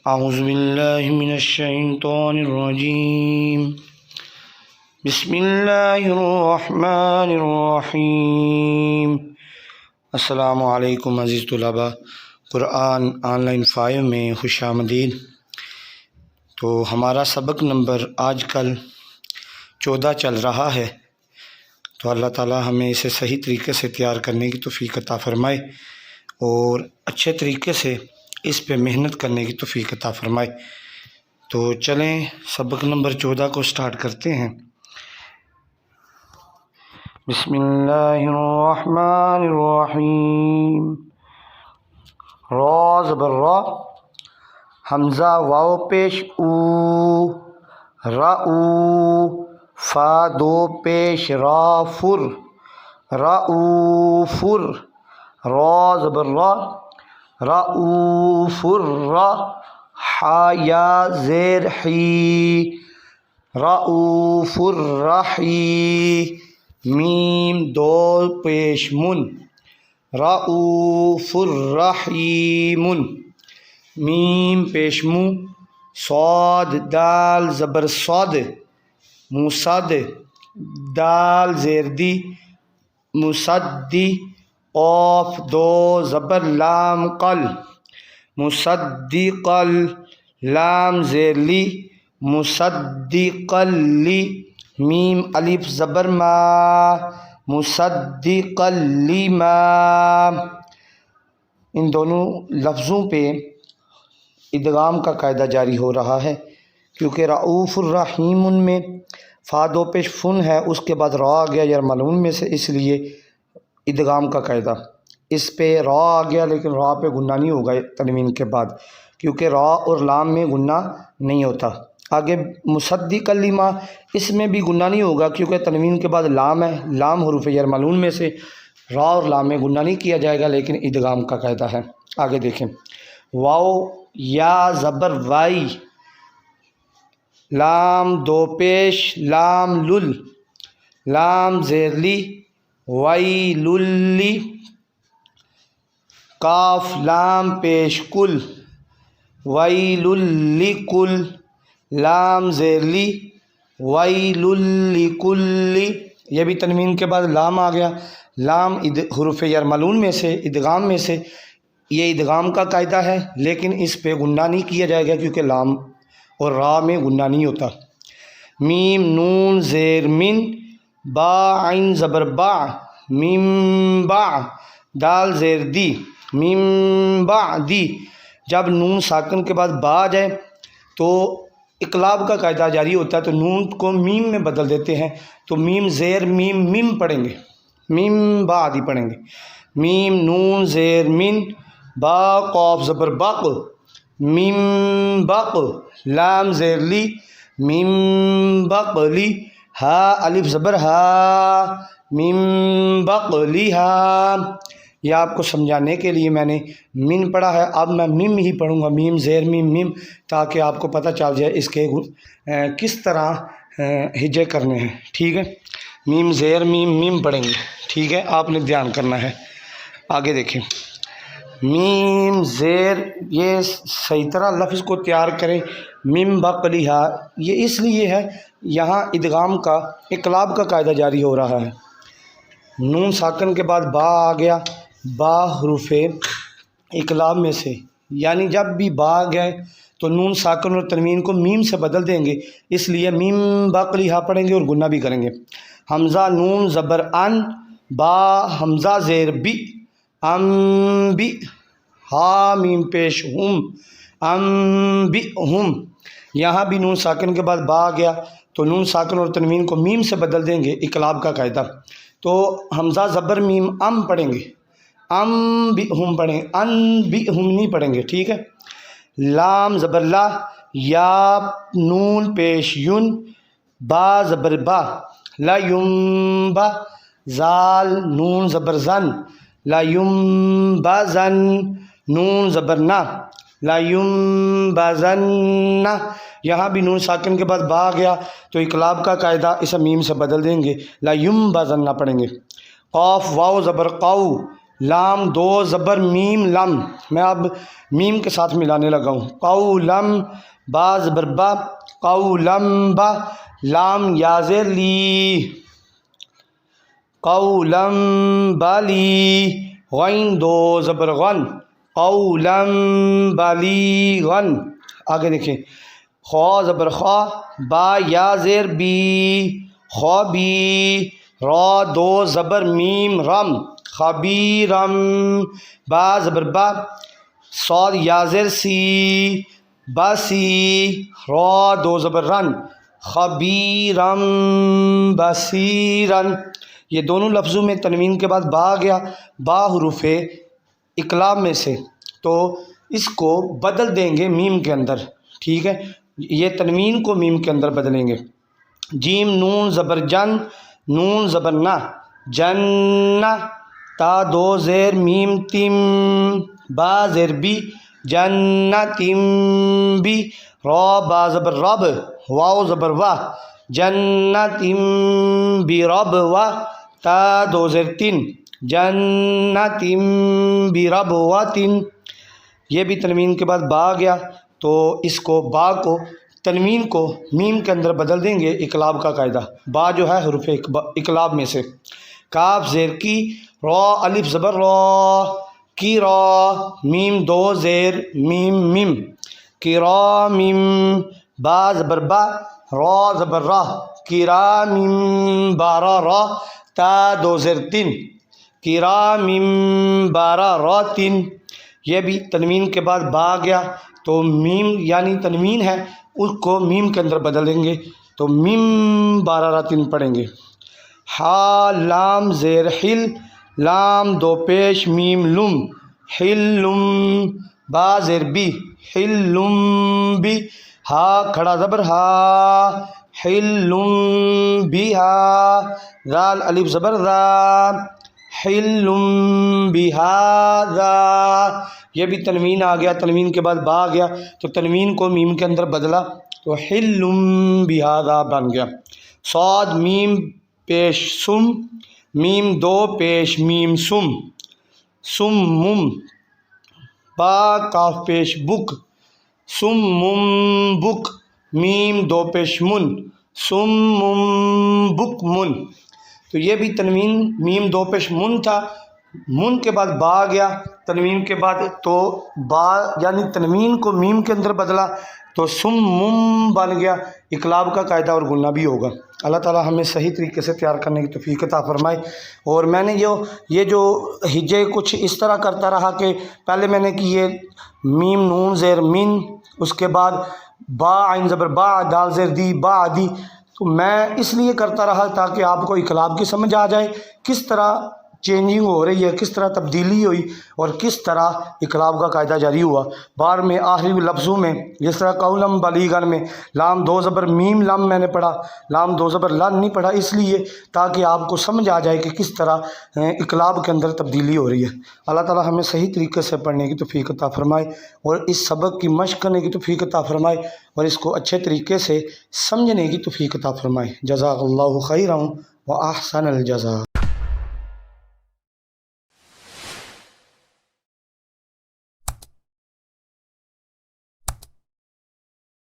اعوذ باللہ من الشیطان الرجیم بسم اللہ الرحمن الرحیم۔ السلام علیکم عزیز طلباء، قرآن آن لائن 5 میں خوش آمدید۔ تو ہمارا سبق نمبر آج کل 14 چل رہا ہے، تو اللہ تعالی ہمیں اسے صحیح طریقے سے تیار کرنے کی توفیق عطا فرمائے اور اچھے طریقے سے اس پہ محنت کرنے کی توفیق عطا فرمائے۔ تو چلیں سبق نمبر 14 کو سٹارٹ کرتے ہیں۔ بسم اللہ الرحمن الرحیم۔ را زبر را، حمزہ واو پیش او، رأو، فا دو پیش را فر، رأوفر، را زبر را، رؤوف را، حا یا زیر حی، رؤوف الرحی، میم دو پیش من، رؤوف الرحیم، میم پیش مو، صاد دال زبر صاد، مصد، دال زیر دی، مصدی، قاف دو زبر لام قل، مصدق ال، لام زیر لی، مصدق لی، میم الف زبر ما، مصدق لما۔ ان دونوں لفظوں پہ ادغام کا قاعدہ جاری ہو رہا ہے، کیونکہ رؤوف الرحیم میں فا دو پیش فن ہے، اس کے بعد را آ گیا یرملون میں سے، اس لیے ادغام کا قاعدہ۔ اس پہ را آ گیا لیکن را پہ گنہ نہیں ہوگا تنوین کے بعد، کیونکہ را اور لام میں گنہ نہیں ہوتا۔ آگے مصدق لما، اس میں بھی گنہ نہیں ہوگا کیونکہ تنوین کے بعد لام ہے، لام حروف یرملون میں سے، را اور لام میں گنہ نہیں کیا جائے گا لیکن ادغام کا قاعدہ ہے۔ آگے دیکھیں، واو یا زبر وائی، لام دو پیش لام لل، لام زیر لی، ویللی، کاف لام پیش کل، ویللکل، لام زیر لی، ویللکلی، یہ بھی تنوین کے بعد لام آ گیا، لام حروف یرملون میں سے، ادغام میں سے، یہ ادغام کا قاعدہ ہے لیکن اس پہ گنہ نہیں کیا جائے گا کیونکہ لام اور را میں گنہ نہیں ہوتا۔ میم نون زیر من، با عین زبر با، میم با، دال زیر دی، میم با دی، جب نون ساکن کے بعد با آ جائے تو اقلاب کا قاعدہ جاری ہوتا ہے، تو نون کو میم میں بدل دیتے ہیں، تو میم زیر میم میم پڑھیں گے، میم با آدھی پڑھیں گے، میم نون زیر من، با قاف زبر باق، میم باق، لام زیر لی، میم بقلی، ہا الف زبر ہا، میم بقلیہا۔ یہ آپ کو سمجھانے کے لیے میں نے من پڑھا ہے، اب میں میم ہی پڑھوں گا، میم زیر میم میم، تاکہ آپ کو پتہ چل جائے اس کے کس طرح ہجے کرنے ہیں، ٹھیک ہے؟ میم زیر میم میم پڑھیں گے، ٹھیک ہے؟ آپ نے دھیان کرنا ہے۔ آگے دیکھیں، میم زیر، یہ صحیح طرح لفظ کو تیار کریں، میم بقلیہا، یہ اس لیے ہے یہاں ادغام کا اقلاب کا قاعدہ جاری ہو رہا ہے۔ نون ساکن کے بعد با آ گیا، با حروف اقلاب میں سے، یعنی جب بھی با آ گئے تو نون ساکن اور تنوین کو میم سے بدل دیں گے، اس لیے میم بقلیہا پڑھیں گے اور گنہ بھی کریں گے۔ حمزہ نون زبر ان، با حمزہ زیر بی، ام بی، ہا میم پیش ہم، ام بی ہم، یہاں بھی نون ساکن کے بعد با آ گیا تو نون ساکن اور تنوین کو میم سے بدل دیں گے، اقلاب کا قاعدہ۔ تو حمزہ زبر میم ام پڑھیں گے، ام بی ہم پڑھیں گے، ان بی ہم نہیں پڑھیں گے، ٹھیک ہے؟ لام زبر لا، یا نون پیش یون، با زبر با، لا یم با، زال نون زبر زن، لا یم با زن، نون زبر نا، لا یم با زن، یہاں بھی نون ساکن کے بعد با آ گیا تو اقلاب کا قاعدہ اسے میم سے بدل دیں گے، لا یم با زن پڑھیں گے۔ قاف واو زبر قاؤ، لام دو زبر میم لم، میں اب میم کے ساتھ ملانے لگا ہوں، قولم با زبر با، قولم با، لام یا زیر لی، قولم بالی، غین دو زبر غن، قولم بالیغن۔ آگے دیکھیں، خا زبر خا، با یا زیر بی، خوابی، را دو زبر میم رم، خبیرم، با زبر با، صاد یا زیر سی، باسی، را دو زبر رن، خبیرم بصیرن۔ یہ دونوں لفظوں میں تنوین کے بعد با آ گیا، با حروف اقلاب میں سے، تو اس کو بدل دیں گے میم کے اندر، ٹھیک ہے، یہ تنوین کو میم کے اندر بدلیں گے۔ جیم نون زبر جن، نون زبر نہ، جنہ، تا دو زیر میم تم، با زیر بی، جنتم بی، را با زبر رب، واو زبر واہ، جنتم برب واہ، تا دو زیر تن، جنتم برب واتن۔ یہ بھی تنوین کے بعد با آ گیا، تو اس کو با کو تنوین کو میم کے اندر بدل دیں گے، اقلاب کا قاعدہ، با جو ہے حروف اقلاب میں سے۔ کاف زیر کی، را الف زبر را، کی را، میم دو زیر میم میم، کرامم، با زبر با، را زبر را، کرامم بارا را، تا دو زیر تن، کرامم بارا راتن۔ یہ بھی تنوین کے بعد با آ گیا، تو میم یعنی تنوین ہے اس کو میم کے اندر بدل دیں گے، تو میم بارہ راتن پڑھیں گے۔ ہا لام زیر حل، لام دو پیش میم لم، حلم، با زیر بی، حلم بی، ہا کھڑا زبر ہا، حلم بیہا، ذال الف زبر ذا، حلم بہذا۔ یہ بھی تنوین آ گیا، تنوین کے بعد با آ گیا، تو تنوین کو میم کے اندر بدلا، تو حلم بہذا بن گیا۔ صاد میم پیش سم، میم دو پیش میم سم، سمم، با کاف پیش بک، سمم بک، میم دو پیش من، سمم بکمن۔ تو یہ بھی تنوین میم دو پیش من تھا، من کے بعد با آ گیا تنوین کے بعد، تو با یعنی تنوین کو میم کے اندر بدلا، تو سمم بن گیا، اقلاب کا قاعدہ اور گننا بھی ہوگا۔ اللہ تعالی ہمیں صحیح طریقے سے تیار کرنے کی توفیق عطا فرمائے۔ اور میں نے یہ جو ہجے کچھ اس طرح کرتا رہا کہ پہلے میں نے کیے میم نون زیر من، اس کے بعد با عین زبر با، دال زیر دی، با دی، تو میں اس لیے کرتا رہا تاکہ آپ کو اقلاب کی سمجھ آ جائے، کس طرح چینجنگ ہو رہی ہے، کس طرح تبدیلی ہوئی اور کس طرح اقلاب کا قاعدہ جاری ہوا۔ بعد میں آخری لفظوں میں جس طرح قولم بلیغن میں لام دو زبر میم لم میں نے پڑھا، لام دو زبر لن نہیں پڑھا، اس لیے تاکہ آپ کو سمجھ آ جائے کہ کس طرح اقلاب کے اندر تبدیلی ہو رہی ہے۔ اللہ تعالی ہمیں صحیح طریقے سے پڑھنے کی توفیق عطا فرمائے اور اس سبق کی مشق کرنے کی توفیق عطا فرمائے اور اس کو اچھے طریقے سے سمجھنے کی توفیق عطا فرمائے۔ جزاک اللہ خیرا و احسن الجزاء۔